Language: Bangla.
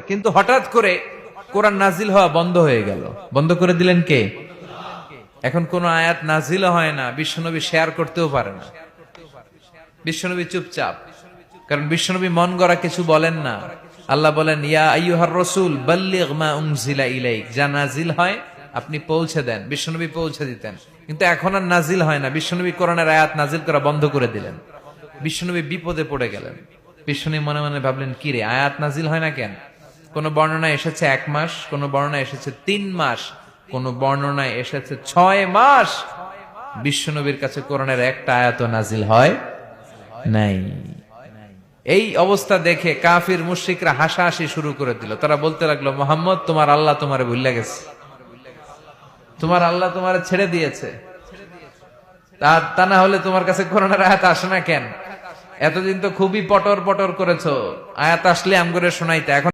কিন্তু হঠাৎ করে কোরআন নাজিল হওয়া বন্ধ হয়ে গেল। বন্ধ করে দিলেন কে? এখন কোন আয়াত নাজিল হয় না, বিশ্বনবী শেয়ার করতেও পারে না। বিশ্বনবী চুপচাপ, কারণ বিশ্বনবী মন গড়া কিছু বলেন না। আল্লাহ বলেন, ইয়া আইয়ুহার রাসূল বাল্লিগ মা উনজিলা ইলাইক, যা নাজিল হয় আপনি পৌঁছে দেন। বিশ্বনবী পৌঁছে দিতেন, কিন্তু এখন আর নাজিল হয় না। বিশ্বনবী কোরআনের আয়াত নাজিল করা বন্ধ করে দিলেন। বিশ্বনবী বিপদে পড়ে গেলেন। বিশ্বনবী মনে মনে ভাবলেন, কি রে, আয়াত নাজিল হয় না কেন? কোন বর্ণনায় এসেছে 1 মাস, কোন বর্ণনায় এসেছে 3 মাস, কোন বর্ণনায় এসেছে 6 মাস। বিশ্বনবীর কাছে কোরআনের একটা আয়াত নাজিল হয় নাই। এই অবস্থা দেখে কাফির মুশরিকরা হাসাহাসি শুরু করে দিল। তারা বলতে লাগলো, মুহাম্মদ, তোমার আল্লাহ তোমারে ভুলে গেছে, তোমার আল্লাহ তোমারে ছেড়ে দিয়েছে। তা না হলে তোমার কাছে কোরআনের আয়াত আসে না কেন? এতদিন তো খুবই পটর পটর করেছো, আয়াত আসলে আমগরে শোনাইতে, এখন